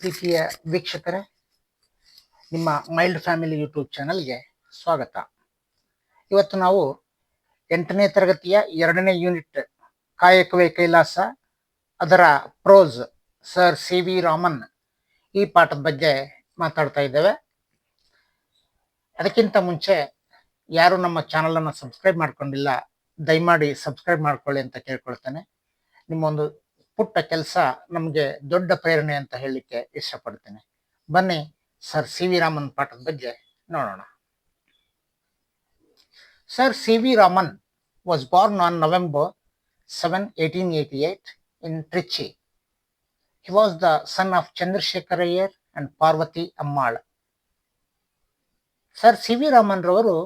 ಪ್ರೀತಿಯ ವೀಕ್ಷಕರೇ, ನಿಮ್ಮ ಮೈಲ್ಡ್ ಫ್ಯಾಮಿಲಿ ಯೂಟ್ಯೂಬ್ ಚಾನಲ್ಗೆ ಸ್ವಾಗತ. ಇವತ್ತು ನಾವು 8ನೇ ತರಗತಿಯ 2ನೇ ಯೂನಿಟ್ ಕಾಯಕವೇ ಕೈಲಾಸ ಅದರ prose sir C V Raman ಈ ಪಾಠದ ಬಗ್ಗೆ ಮಾತಾಡ್ತಾ ಇದ್ದೇವೆ. ಅದಕ್ಕಿಂತ ಮುಂಚೆ ಯಾರು ನಮ್ಮ ಚಾನಲನ್ನು ಸಬ್ಸ್ಕ್ರೈಬ್ ಮಾಡ್ಕೊಂಡಿಲ್ಲ, ದಯಮಾಡಿ ಸಬ್ಸ್ಕ್ರೈಬ್ ಮಾಡ್ಕೊಳ್ಳಿ ಅಂತ ಕೇಳ್ಕೊಳ್ತೇನೆ. ನಿಮ್ಮೊಂದು ಪುಟ್ಟ ಕೆಲಸ ನಮಗೆ ದೊಡ್ಡ ಪ್ರೇರಣೆ ಅಂತ ಹೇಳಲಿಕ್ಕೆ ಇಷ್ಟಪಡ್ತೇನೆ. ಬನ್ನಿ ಸರ್ ಸಿ ವಿ ರಾಮನ್ ಪಾಠದ ಬಗ್ಗೆ ನೋಡೋಣ. Sir C V Raman was born on November 7, 1888 in Trichy. He was the son of Chandrasekhar Iyer and Parvati Ammal. Sir C V Raman ರವರು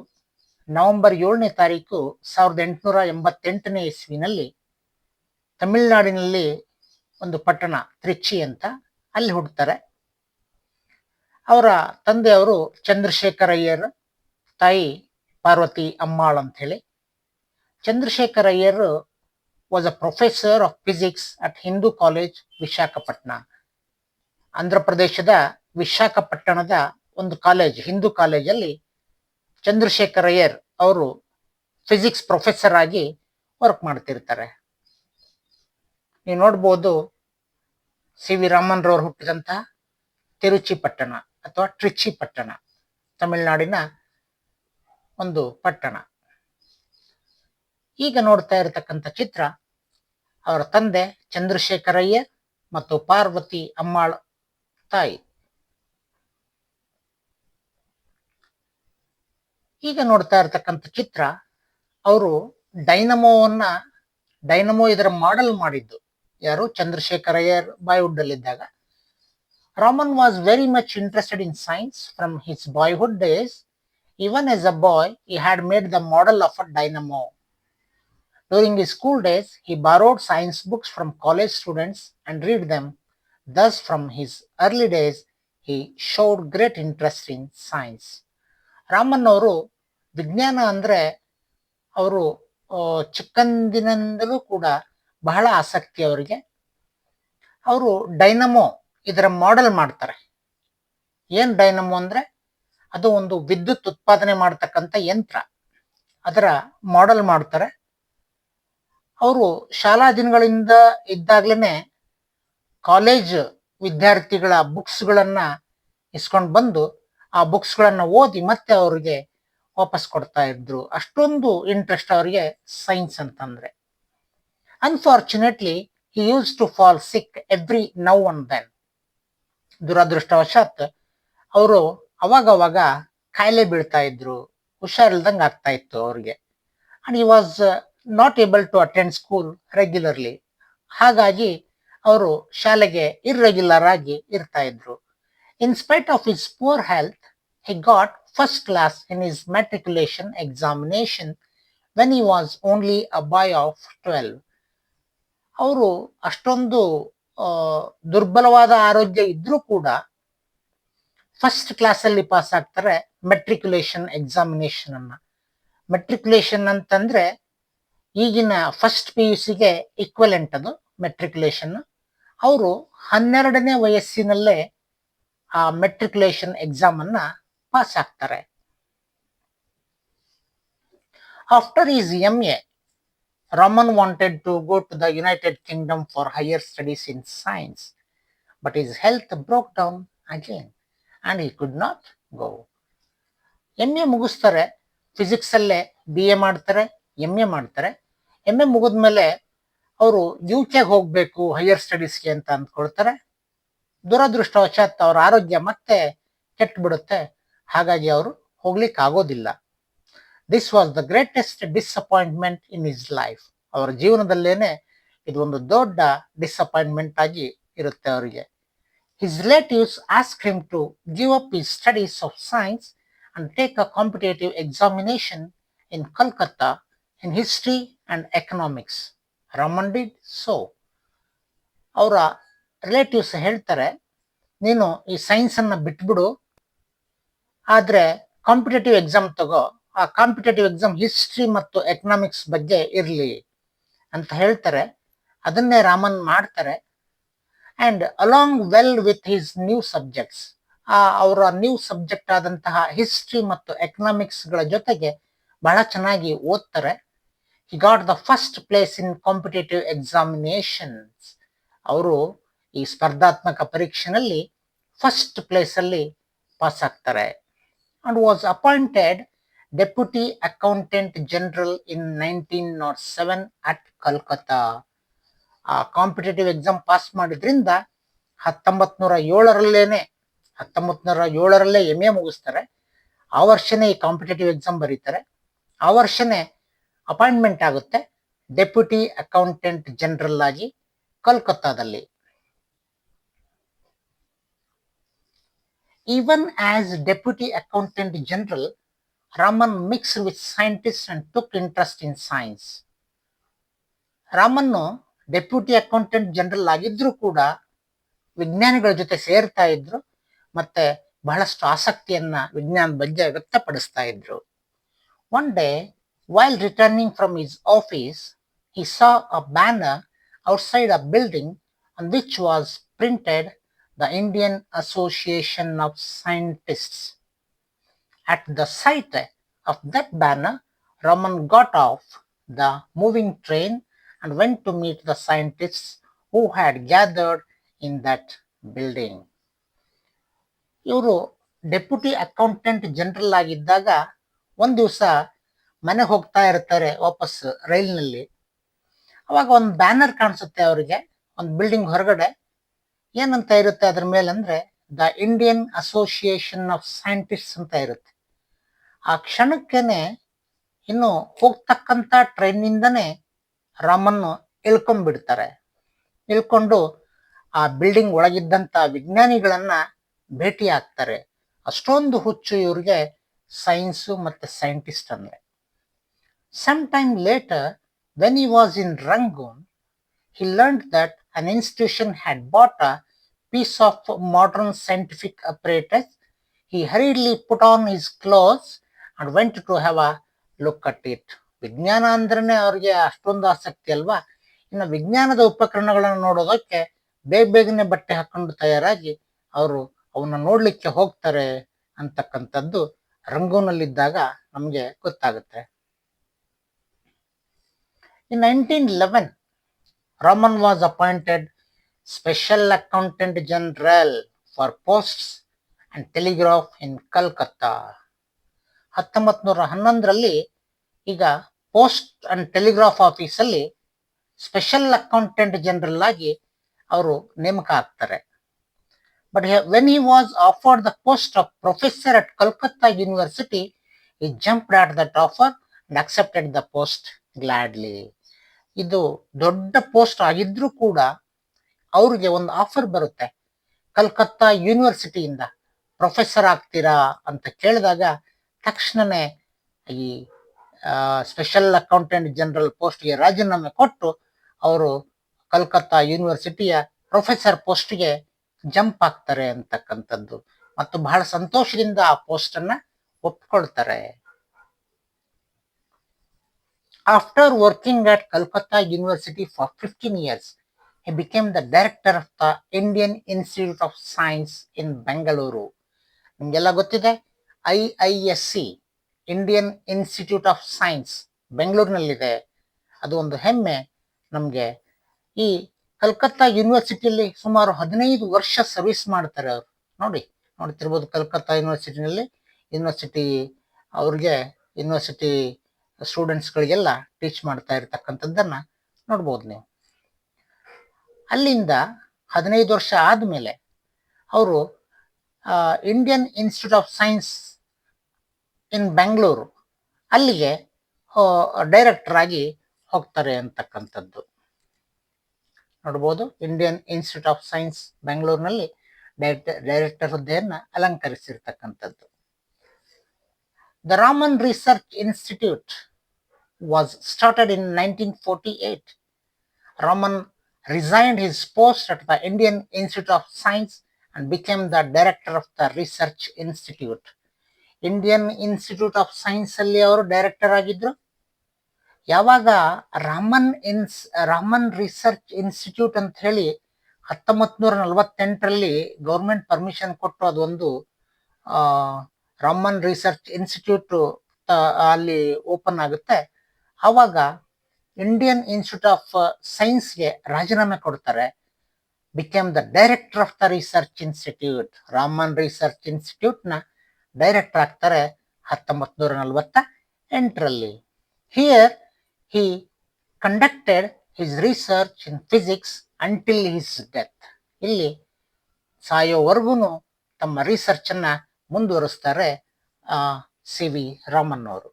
ನವೆಂಬರ್ 7ನೇ ತಾರೀಕು 1888ನೇ ಇಸ್ವಿನಲ್ಲಿ ತಮಿಳುನಾಡಿನಲ್ಲಿ ಒಂದು ಪಟ್ಟಣ ತ್ರಿಚಿ ಅಂತ, ಅಲ್ಲಿ ಹುಡ್ತಾರೆ. ಅವರ ತಂದೆಯವರು ಚಂದ್ರಶೇಖರ್ ಅಯ್ಯರ್, ತಾಯಿ ಪಾರ್ವತಿ ಅಮ್ಮಾಳ್ ಅಂತ ಹೇಳಿ. Chandrashekhar Iyer was a professor of physics at Hindu College Visakhapatnam. Andhra ಪ್ರದೇಶದ ವಿಶಾಖಪಟ್ಟಣದ ಒಂದು ಕಾಲೇಜ್, ಹಿಂದೂ ಕಾಲೇಜಲ್ಲಿ ಚಂದ್ರಶೇಖರ್ ಅಯ್ಯರ್ ಅವರು ಫಿಸಿಕ್ಸ್ ಪ್ರೊಫೆಸರ್ ಆಗಿ ವರ್ಕ್ ಮಾಡ್ತಿರ್ತಾರೆ. ನೀವು ನೋಡ್ಬೋದು ಸಿ ವಿ ರಾಮನ್ ರವರು ಹುಟ್ಟಿದಂತಹ ತಿರುಚಿ ಪಟ್ಟಣ ಅಥವಾ ಟ್ರಿಚಿ ಪಟ್ಟಣ, ತಮಿಳುನಾಡಿನ ಒಂದು ಪಟ್ಟಣ. ಈಗ ನೋಡ್ತಾ ಇರತಕ್ಕಂಥ ಚಿತ್ರ ಅವರ ತಂದೆ ಚಂದ್ರಶೇಖರ್ ಅಯ್ಯರ್ ಮತ್ತು ಪಾರ್ವತಿ ಅಮ್ಮಾಳ್ ತಾಯಿ. ಈಗ ನೋಡ್ತಾ ಇರತಕ್ಕಂಥ ಚಿತ್ರ ಅವರು ಡೈನಮೋ ಇದರ ಮಾಡೆಲ್ ಮಾಡಿದ್ದು ಯಾರು? ಚಂದ್ರಶೇಖರ್ ಅಯ್ಯರ್ ಬಾಯ್ವುಡ್ ಅಲ್ಲಿದ್ದಾಗ. Raman was very much interested in science from his boyhood days. Even as a boy, he had made the model of a dynamo. During his school days, he borrowed science books from college students and read them. Thus, from his early days, he showed great interest in science. Raman ಅವರು ವಿಜ್ಞಾನ ಅಂದರೆ ಅವರು ಚಿಕ್ಕಂದಿನಿಂದಲೂ ಕೂಡ ಬಹಳ ಆಸಕ್ತಿ ಅವರಿಗೆ. ಅವರು ಡೈನಮೋ ಇದರ ಮಾಡೆಲ್ ಮಾಡ್ತಾರೆ. ಏನ್ ಡೈನಮೋ ಅಂದ್ರೆ ಅದು ಒಂದು ವಿದ್ಯುತ್ ಉತ್ಪಾದನೆ ಮಾಡತಕ್ಕಂಥ ಯಂತ್ರ, ಅದರ ಮಾಡೆಲ್ ಮಾಡ್ತಾರೆ. ಅವರು ಶಾಲಾ ದಿನಗಳಿಂದ ಇದ್ದಾಗ್ಲೇನೆ ಕಾಲೇಜ್ ವಿದ್ಯಾರ್ಥಿಗಳ ಬುಕ್ಸ್ಗಳನ್ನ ಇಸ್ಕೊಂಡು ಬಂದು ಆ ಬುಕ್ಸ್ಗಳನ್ನ ಓದಿ ಮತ್ತೆ ಅವರಿಗೆ ವಾಪಸ್ ಕೊಡ್ತಾ ಇದ್ರು. ಅಷ್ಟೊಂದು ಇಂಟ್ರೆಸ್ಟ್ ಅವರಿಗೆ ಸೈನ್ಸ್ ಅಂತಂದ್ರೆ. Unfortunately he used to fall sick every now and then. ದುರದೃಷ್ಟವಶಾತ್ ಅವರು ಅವಾಗವಾಗ ಕಾಯಿಲೆ ಬೀಳ್ತಾ ಇದ್ರು, ಹುಷಾರಿಲ್ದಂಗೆ ಆಗ್ತಾ ಇತ್ತು ಅವ್ರಿಗೆ. And he was not able to attend school regularly. ಹಾಗಾಗಿ ಅವರು ಶಾಲೆಗೆ ಇರ್ರೆಗ್ಯುಲರ್ ಆಗಿ ಇರ್ತಾ ಇದ್ರು. In spite of his poor health, he got first class in his matriculation examination when he was only a boy of 12. ಅವರು ಅಷ್ಟೊಂದು ದುರ್ಬಲವಾದ ಆರೋಗ್ಯ ಇದ್ರೂ ಕೂಡ ಫಸ್ಟ್ ಕ್ಲಾಸ್ ಅಲ್ಲಿ ಪಾಸ್ ಆಗ್ತಾರೆ ಮೆಟ್ರಿಕ್ಯುಲೇಷನ್ ಎಕ್ಸಾಮಿನೇಷನ್ ಅನ್ನ. ಮೆಟ್ರಿಕ್ಯುಲೇಷನ್ ಅಂತಂದ್ರೆ ಈಗಿನ ಫಸ್ಟ್ PUCಗೆ ಈಕ್ವಲೆಂಟ್ ಅದು ಮೆಟ್ರಿಕ್ಯುಲೇಷನ್. ಅವರು 12ನೇ ವಯಸ್ಸಿನಲ್ಲೇ ಆ ಮೆಟ್ರಿಕ್ಯುಲೇಷನ್ ಎಕ್ಸಾಮ್ ಅನ್ನ ಪಾಸ್ ಆಗ್ತಾರೆ. After is MA, Raman wanted to go to the United Kingdom for higher studies in science, but his health broke down again and he could not go. MA ಮುಗಿಸ್ತಾರೆ, physics ಅಲ್ಲೇ BA ಮಾಡ್ತಾರೆ, MA ಮಾಡ್ತಾರೆ. MA ಮುಗಿದ್ಮೇಲೆ ಅವರು UK ಹೋಗ್ಬೇಕು higher ಸ್ಟಡೀಸ್ಗೆ ಅಂತ ಅಂದ್ಕೊಳ್ತಾರೆ. ದುರದೃಷ್ಟವಶಾತ್ ಅವರ ಆರೋಗ್ಯ ಮತ್ತೆ ಕೆಟ್ಟು ಬಿಡುತ್ತೆ, ಹಾಗಾಗಿ ಅವರು ಹೋಗ್ಲಿಕ್ಕೆ ಆಗೋದಿಲ್ಲ. This was the greatest disappointment in his life. ಅವರ ಜೀವನದಲ್ಲೇನೆ ಇದು ಒಂದು ದೊಡ್ಡ ಡಿಸಪಾಯಿಂಟ್ಮೆಂಟ್ ಆಗಿ ಇರುತ್ತೆ ಅವರಿಗೆ. His relatives asked him to give up his studies of science and take a competitive examination in Kolkata in history and economics. Raman did so. ಅವರ relatives ಹೇಳ್ತಾರೆ, ನೀನು ಈ ಸೈನ್ಸ್ ಅನ್ನ ಬಿಟ್ಬಿಡು, ಆದ್ರೆ ಕಾಂಪಿಟೇಟಿವ್ ಎಕ್ಸಾಮ್ ತಗೋ, ಆ ಕಾಂಪಿಟೇಟಿವ್ ಎಕ್ಸಾಮ್ ಹಿಸ್ಟ್ರಿ ಮತ್ತು ಎಕನಾಮಿಕ್ಸ್ ಬಗ್ಗೆ ಇರಲಿ ಅಂತ ಹೇಳ್ತಾರೆ. ಅದನ್ನೇ ರಾಮನ್ ಮಾಡ್ತಾರೆ. And along well with his new subjects, ಅವರ ನ್ಯೂ ಸಬ್ಜೆಕ್ಟ್ ಆದಂತಹ ಹಿಸ್ಟ್ರಿ ಮತ್ತು ಎಕನಾಮಿಕ್ಸ್ಗಳ ಜೊತೆಗೆ ಬಹಳ ಚೆನ್ನಾಗಿ ಓದ್ತಾರೆ. He got the first place in competitive examinations. ಅವರು ಈ ಸ್ಪರ್ಧಾತ್ಮಕ ಪರೀಕ್ಷೆನಲ್ಲಿ ಫಸ್ಟ್ ಪ್ಲೇಸ್ ಅಲ್ಲಿ ಪಾಸ್ ಆಗ್ತಾರೆ. And was appointed deputy accountant general in 1907 at Calcutta. ಆ ಕಾಂಪಿಟೇಟಿವ್ ಎಕ್ಸಾಮ್ ಪಾಸ್ ಮಾಡಿದ್ರಿಂದ 1907ರಲ್ಲೇ ಎಂ ಎ ಮುಗಿಸ್ತಾರೆ. ಆ ವರ್ಷನೇ ಈ ಕಾಂಪಿಟೇಟಿವ್ ಎಕ್ಸಾಮ್ ಬರೀತಾರೆ. ಆ ವರ್ಷನೇ ಅಪಾಯಿಂಟ್ಮೆಂಟ್ ಆಗುತ್ತೆ ಡೆಪ್ಯೂಟಿ ಅಕೌಂಟೆಂಟ್ ಜನರಲ್ ಆಗಿ ಕಲ್ಕತ್ತಾದಲ್ಲಿ. Even as Deputy Accountant General, Raman mixed with scientists and took interest in science. Raman deputy accountant general ಆಗಿದ್ರು ಕೂಡ ವಿಜ್ಞಾನಿಗಳ ಜೊತೆ ಸೇರ್ತಾ ಇದ್ರು, ಮತ್ತೆ ಬಹಳಷ್ಟು ಆಸಕ್ತಿಯನ್ನ ವಿಜ್ಞಾನದ ಬಗ್ಗೆ ವ್ಯಕ್ತಪಡಿಸ್ತಾ ಇದ್ರು. One day, while returning from his office, he saw a banner outside a building on which was printed the Indian Association of Scientists. At the sight of that banner, Raman got off the moving train and went to meet the scientists who had gathered in that building. ಇವರು deputy accountant general ಆಗಿದ್ದಾಗ ಒಂದು ದಿವಸ ಮನೆಗೆ ಹೋಗ್ತಾ ಇರ್ತಾರೆ ವಾಪಸ್ ರೈಲ್ನಲ್ಲಿ. ಅವಾಗ ಒಂದು ಬ್ಯಾನರ್ ಕಾಣಿಸುತ್ತೆ ಅವರಿಗೆ, ಒಂದು ಬಿಲ್ಡಿಂಗ್ ಹೊರಗಡೆ. ಏನಂತ ಇರುತ್ತೆ ಅದ್ರ ಮೇಲೆ ಅಂದ್ರೆ, the Indian association of scientist ಅಂತ ಇರುತ್ತೆ. ಆ ಕ್ಷಣಕ್ಕೇನೆ ಇನ್ನು ಹೋಗ್ತಕ್ಕಂತ ಟ್ರೈನ್ನಿಂದನೇ ರಾಮನ್ನು ಇಳ್ಕೊಂಡ್ಬಿಡ್ತಾರೆ. ಇಳ್ಕೊಂಡು ಆ ಬಿಲ್ಡಿಂಗ್ ಒಳಗಿದ್ದಂತ ವಿಜ್ಞಾನಿಗಳನ್ನ ಭೇಟಿ ಆಗ್ತಾರೆ. ಅಷ್ಟೊಂದು ಹುಚ್ಚು ಇವ್ರಿಗೆ ಸೈನ್ಸು ಮತ್ತೆ ಸೈಂಟಿಸ್ಟ್ ಅಂದ್ರೆ. Some time later, when he was in Rangoon, he learned that an institution had bought a piece of modern scientific apparatus. He hurriedly put on his clothes and went to have a look at it. ವಿಜ್ಞಾನ ಅಂದ್ರೇನೆ ಅವ್ರಿಗೆ ಅಷ್ಟೊಂದು ಆಸಕ್ತಿ ಅಲ್ವಾ, ಇನ್ನು ವಿಜ್ಞಾನದ ಉಪಕರಣಗಳನ್ನು ನೋಡೋದಕ್ಕೆ ಬೇಗನೆ ಬಟ್ಟೆ ಹಾಕೊಂಡು ತಯಾರಾಗಿ ಅವರು ಅವನ್ನ ನೋಡ್ಲಿಕ್ಕೆ ಹೋಗ್ತಾರೆ ಅಂತಕ್ಕಂಥದ್ದು ರಂಗೂನಲ್ಲಿದ್ದಾಗ ನಮ್ಗೆ ಗೊತ್ತಾಗುತ್ತೆ. In 1911, Raman was appointed Special Accountant General for Posts and Telegraph in Calcutta. 1911ರಲ್ಲಿ ಈಗ ಪೋಸ್ಟ್ ಅಂಡ್ ಟೆಲಿಗ್ರಾಫ್ ಆಫೀಸಲ್ಲಿ ಸ್ಪೆಷಲ್ ಅಕೌಂಟೆಂಟ್ ಜನರಲ್ ಆಗಿ ಅವರು ನೇಮಕ ಆಗ್ತಾರೆ. But when he was offered the post of professor at Calcutta university, he jumped at that offer and accepted the post gladly. ಇದು ದೊಡ್ಡ post ಆಗಿದ್ರೂ ಕೂಡ ಅವ್ರಿಗೆ ಒಂದು ಆಫರ್ ಬರುತ್ತೆ ಕಲ್ಕತ್ತಾ ಯೂನಿವರ್ಸಿಟಿಯಿಂದ, ಪ್ರೊಫೆಸರ್ ಆಗ್ತೀರಾ ಅಂತ ಕೇಳಿದಾಗ ತಕ್ಷಣನೇ ಈ ಸ್ಪೆಷಲ್ ಅಕೌಂಟೆಂಟ್ ಜನರಲ್ ಪೋಸ್ಟ್ಗೆ ರಾಜೀನಾಮೆ ಕೊಟ್ಟು ಅವರು ಕಲ್ಕತ್ತಾ ಯೂನಿವರ್ಸಿಟಿಯ ಪ್ರೊಫೆಸರ್ ಪೋಸ್ಟ್ಗೆ ಜಂಪ್ ಆಗ್ತಾರೆ ಅಂತಕ್ಕಂಥದ್ದು, ಮತ್ತು ಬಹಳ ಸಂತೋಷದಿಂದ ಆ ಪೋಸ್ಟ್ ಅನ್ನ ಒಪ್ಕೊಳ್ತಾರೆ. After working at Calcutta University for 15 years, he became the director of the Indian Institute of Science in Bangalore. ನಿಮಗೆಲ್ಲ ಗೊತ್ತಿದೆ, IISC, Indian institute of science ಬೆಂಗಳೂರಿನಲ್ಲಿದೆ. ಅದು ಒಂದು ಹೆಮ್ಮೆ ನಮಗೆ. ಈ ಕಲ್ಕತ್ತಾ ಯೂನಿವರ್ಸಿಟಿಯಲ್ಲಿ ಸುಮಾರು 15 ವರ್ಷ ಸರ್ವಿಸ್ ಮಾಡ್ತಾರೆ ಅವರು. ನೋಡ್ತಿರ್ಬೋದು ಕಲ್ಕತ್ತಾ ಯೂನಿವರ್ಸಿಟಿ ಅವ್ರಿಗೆ ಯೂನಿವರ್ಸಿಟಿ ಸ್ಟೂಡೆಂಟ್ಸ್ಗಳಿಗೆಲ್ಲ ಟೀಚ್ ಮಾಡ್ತಾ ಇರ್ತಕ್ಕಂಥದ್ದನ್ನ ನೋಡ್ಬೋದು ನೀವು. ಅಲ್ಲಿಂದ 15 ವರ್ಷ ಆದಮೇಲೆ ಅವರು Indian institute of science in Bengaluru ಅಲ್ಲಿಗೆ ಡೈರೆಕ್ಟರ್ ಆಗಿ ಹೋಗ್ತಾರೆ ಅಂತಕ್ಕಂಥದ್ದು ನೋಡ್ಬೋದು. ಇಂಡಿಯನ್ ಇನ್ಸ್ಟಿಟ್ಯೂಟ್ ಆಫ್ ಸೈನ್ಸ್ ಬೆಂಗಳೂರಿನಲ್ಲಿ ಡೈರೆಕ್ಟರ್ ಹುದ್ದೆಯನ್ನ ಅಲಂಕರಿಸಿರ್ತಕ್ಕಂಥದ್ದು. The Raman research institute was started in 1948. Raman resigned his post at the Indian Institute of Science and became the director of the research institute. Indian institute of science ಅಲ್ಲಿ ಅವರು director ಆಗಿದ್ರು. ಯಾವಾಗ Raman research institute ಅಂತ ಹೇಳಿ 1948ರಲ್ಲಿ government permission ಕೊಟ್ಟು ಅದೊಂದು Raman research institute ಅಲ್ಲಿ open ಆಗುತ್ತೆ. ಆವಾಗ ಇಂಡಿಯನ್ ಇನ್ಸ್ಟಿಟ್ಯೂಟ್ ಆಫ್ ಸೈನ್ಸ್ಗೆ ರಾಜೀನಾಮೆ ಕೊಡ್ತಾರೆ. Became the director of the research institute. Raman research institute ನ ಡೈರೆಕ್ಟರ್ ಆಗ್ತಾರೆ 1948ರಲ್ಲಿ. Here he conducted his research in physics until his death. ಇಲ್ಲಿ ಸಾಯೋವರೆಗೂ ತಮ್ಮ ರಿಸರ್ಚ್ ಅನ್ನ ಮುಂದುವರಿಸ್ತಾರೆ ಸಿ ವಿ ರಾಮನ್ ಅವರು.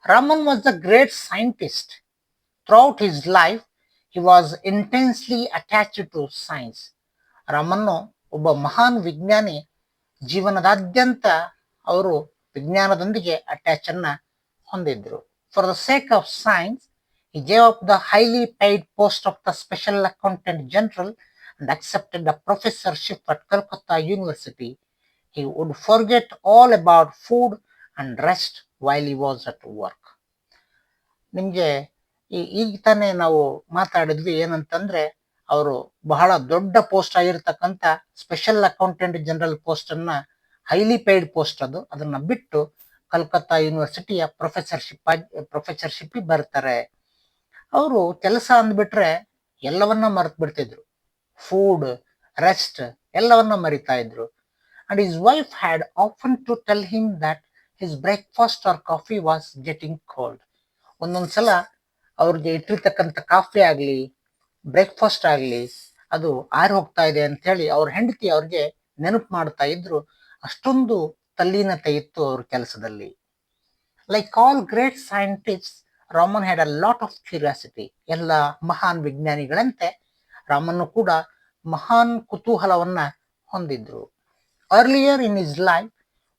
Raman was the great scientist. Throughout his life he was intensely attached to science. Raman ಒಬ್ಬ ಮಹಾನ್ ವಿಜ್ಞಾನಿ. ಜೀವನದಾದ್ಯಂತ ಅವರು ವಿಜ್ಞಾನದೊಂದಿಗೆ ಅಟ್ಯಾಚ್ ಅನ್ನ ಹೊಂದಿದ್ರು. For the sake of science he gave up the highly paid post of the special accountant general and accepted a professorship at Calcutta University. He would forget all about food and rest while he was at work. ನಿಮಗೆ ಈಗ ತಾನೇ ನಾವು ಮಾತಾಡಿದ್ವಿ ಏನಂತಂದ್ರೆ, ಅವರು ಬಹಳ ದೊಡ್ಡ post ಆಗಿರ್ತಕ್ಕಂಥ ಸ್ಪೆಷಲ್ ಅಕೌಂಟೆಂಟ್ ಜನರಲ್ ಪೋಸ್ಟ್ ಅನ್ನ, ಹೈಲಿ ಪೇಯ್ಡ್ ಪೋಸ್ಟ್ ಅದನ್ನ ಬಿಟ್ಟು ಕಲ್ಕತ್ತಾ ಯೂನಿವರ್ಸಿಟಿಯ ಪ್ರೊಫೆಸರ್ಶಿಪ್ ಬರ್ತಾರೆ. ಅವರು ಕೆಲಸ ಅಂದ್ಬಿಟ್ರೆ ಎಲ್ಲವನ್ನ ಮರೆತು ಬಿಡ್ತಿದ್ರು. ಫುಡ್, ರೆಸ್ಟ್ ಎಲ್ಲವನ್ನ ಮರಿತಾ ಇದ್ರು. And his wife had often to tell him that his breakfast or coffee was getting cold. ಒಂದೊಂದ್ಸಲ ಅವ್ರಿಗೆ ಇಟ್ಟಿರ್ತಕ್ಕಂಥ ಕಾಫಿ ಆಗಲಿ ಬ್ರೇಕ್ಫಾಸ್ಟ್ ಆಗಲಿ ಅದು ಆರಿ ಹೋಗ್ತಾ ಇದೆ ಅಂತ ಹೇಳಿ ಅವ್ರ ಹೆಂಡತಿ ಅವ್ರಿಗೆ ನೆನಪು ಮಾಡ್ತಾ ಇದ್ರು. ಅಷ್ಟೊಂದು ತಲ್ಲೀನತೆ ಇತ್ತು ಅವ್ರ ಕೆಲಸದಲ್ಲಿ. Like all great scientist, Raman had a lot of curiosity. ಎಲ್ಲ ಮಹಾನ್ ವಿಜ್ಞಾನಿಗಳಂತೆ ರಾಮನ್ ಕೂಡ ಮಹಾನ್ ಕುತೂಹಲವನ್ನ ಹೊಂದಿದ್ರು. Earlier in his life,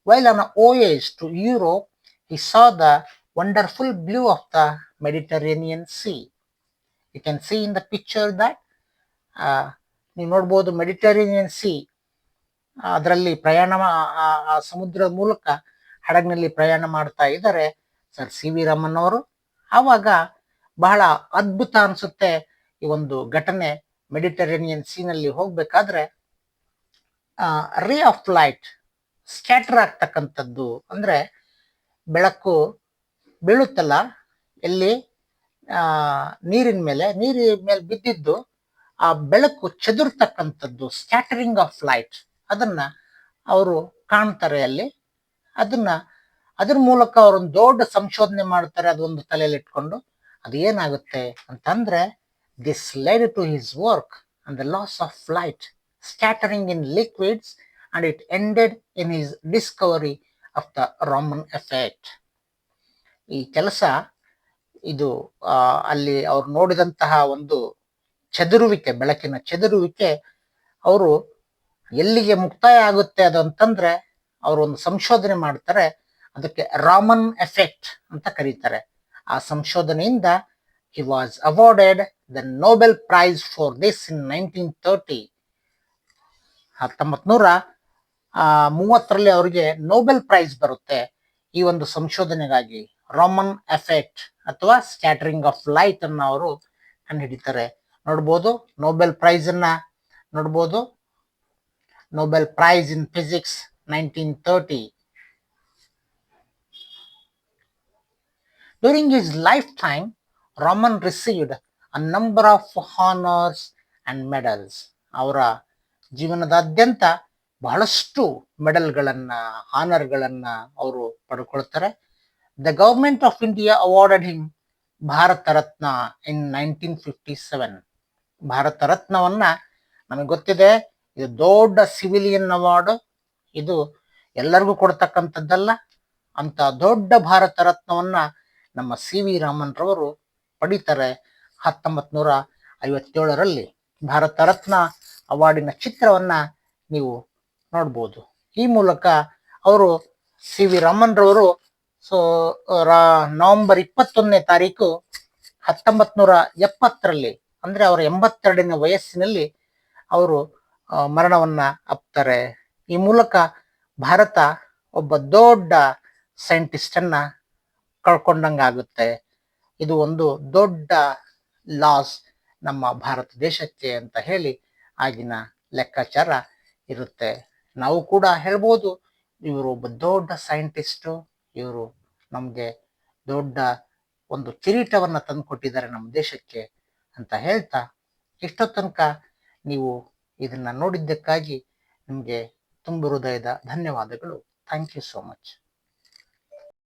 while on a voyage to Europe, he saw the wonderful blue of the Mediterranean Sea. You can see in the picture that ನೀವು ನೋಡ್ಬೋದು Mediterranean C. ಅದರಲ್ಲಿ ಪ್ರಯಾಣ ಸಮುದ್ರದ ಮೂಲಕ ಹಡಗಿನಲ್ಲಿ ಪ್ರಯಾಣ ಮಾಡ್ತಾ ಇದ್ದಾರೆ ಸರ್ ಸಿ ವಿ ರಾಮನ್ ಅವರು. ಆವಾಗ ಬಹಳ ಅದ್ಭುತ ಅನ್ಸುತ್ತೆ ಈ ಒಂದು ಘಟನೆ. ಮೆಡಿಟರೇನಿಯನ್ ಸೀನಲ್ಲಿ ಹೋಗ್ಬೇಕಾದ್ರೆ ರೇ ಆಫ್ ಲೈಟ್ ಸ್ಕ್ಯಾಟರ್ ಆಗ್ತಕ್ಕಂಥದ್ದು, ಅಂದ್ರೆ ಬೆಳಕು ಬೀಳುತ್ತಲ್ಲ ಎಲ್ಲಿ ನೀರಿನ ಮೇಲೆ ಬಿದ್ದಿದ್ದು ಆ ಬೆಳಕು ಚೆದುರ್ತಕ್ಕಂಥದ್ದು, ಸ್ಕ್ಯಾಟರಿಂಗ್ ಆಫ್ ಲೈಟ್, ಅದನ್ನ ಅವರು ಕಾಣ್ತಾರೆ ಅಲ್ಲಿ. ಅದ್ರ ಮೂಲಕ ಅವರೊಂದು ದೊಡ್ಡ ಸಂಶೋಧನೆ ಮಾಡ್ತಾರೆ. ಅದೊಂದು ತಲೆಯಲ್ಲಿ ಇಟ್ಕೊಂಡು ಅದು ಏನಾಗುತ್ತೆ ಅಂತಂದ್ರೆ, this led to his work and the laws of light scattering in liquids and it ended in his discovery of the Raman effect. ಈ ಕೆಲಸ ಇದು ಅಲ್ಲಿ ಅವ್ರು ನೋಡಿದಂತಹ ಒಂದು ಚೆದುರುವಿಕೆ, ಬೆಳಕಿನ ಚೆದುರುವಿಕೆ, ಅವರು ಎಲ್ಲಿಗೆ ಮುಕ್ತಾಯ ಆಗುತ್ತೆ ಅದು ಅಂತಂದ್ರೆ ಅವರು ಒಂದು ಸಂಶೋಧನೆ ಮಾಡ್ತಾರೆ. ಅದಕ್ಕೆ ರಾಮನ್ ಎಫೆಕ್ಟ್ ಅಂತ ಕರೀತಾರೆ. ಆ ಸಂಶೋಧನೆಯಿಂದ he was awarded the Nobel Prize for this in 1930. 1930ರಲ್ಲಿ ಅವರಿಗೆ ನೊಬೆಲ್ ಪ್ರೈಸ್ ಬರುತ್ತೆ ಈ ಒಂದು ಸಂಶೋಧನೆಗಾಗಿ. ರಾಮನ್ ಎಫೆಕ್ಟ್ ಅಥವಾ ಸ್ಕ್ಯಾಟರಿಂಗ್ ಆಫ್ ಲೈಟ್ ಅನ್ನ ಅವರು ಕಂಡುಹಿಡಿತಾರೆ. ನೋಡ್ಬೋದು ನೊಬೆಲ್ ಪ್ರೈಸ್ ಅನ್ನ ನೋಡ್ಬೋದು, Nobel prize in physics 1930. During his lifetime, Raman received a number of honors and medals. ಅವರ ಜೀವನದಾದ್ಯಂತ ಬಹಳಷ್ಟು ಮೆಡಲ್ಗಳನ್ನ, ಹಾನರ್ಗಳನ್ನ ಅವರು ಪಡ್ಕೊಳ್ತಾರೆ. The government of India awarded him Bharat Ratna in 1957. Bharat ರತ್ನವನ್ನ ನಮಗೆ ಗೊತ್ತಿದೆ, ಇದು ದೊಡ್ಡ ಸಿವಿಲಿಯನ್ ಅವಾರ್ಡ್. ಇದು ಎಲ್ಲರಿಗೂ ಕೊಡ್ತಕ್ಕಂಥದ್ದಲ್ಲ. ಅಂತ ದೊಡ್ಡ ಭಾರತ ರತ್ನವನ್ನ ನಮ್ಮ ಸಿ ವಿ ರಾಮನ್ ರವರು ಪಡಿತಾರೆ 1957ರಲ್ಲಿ. ಭಾರತ ರತ್ನ ಅವಾರ್ಡಿನ ಚಿತ್ರವನ್ನ ನೀವು ನೋಡ್ಬೋದು. ಈ ಮೂಲಕ ಅವರು ಸಿ ವಿ ರಾಮನ್ ರವರು ನವೆಂಬರ್ 21ನೇ ತಾರೀಕು 1970ರಲ್ಲಿ, ಅಂದ್ರೆ ಅವರ 82ನೇ ವಯಸ್ಸಿನಲ್ಲಿ ಅವರು ಮರಣವನ್ನ ಅಪ್ತಾರೆ. ಈ ಮೂಲಕ ಭಾರತ ಒಬ್ಬ ದೊಡ್ಡ ಸೈಂಟಿಸ್ಟ್ ಅನ್ನ ಕಳ್ಕೊಂಡಂಗಾಗುತ್ತೆ. ಇದು ಒಂದು ದೊಡ್ಡ ಲಾಸ್ ನಮ್ಮ ಭಾರತ ದೇಶಕ್ಕೆ ಅಂತ ಹೇಳಿ ಆಗಿನ ಲೆಕ್ಕಾಚಾರ ಇರುತ್ತೆ. ನಾವು ಕೂಡ ಹೇಳ್ಬೋದು, ಇವರು ಒಬ್ಬ ದೊಡ್ಡ ಸೈಂಟಿಸ್ಟು, ಇವರು ನಮಗೆ ದೊಡ್ಡ ಒಂದು ಕಿರೀಟವನ್ನ ತಂದುಕೊಟ್ಟಿದ್ದಾರೆ ನಮ್ಮ ದೇಶಕ್ಕೆ ಅಂತ ಹೇಳ್ತಾ, ಇಷ್ಟೋ ತನಕ ನೀವು ಇದನ್ನ ನೋಡಿದ್ದಕ್ಕಾಗಿ ನಿಮಗೆ ತುಂಬ ಹೃದಯದ ಧನ್ಯವಾದಗಳು. Thank you so much.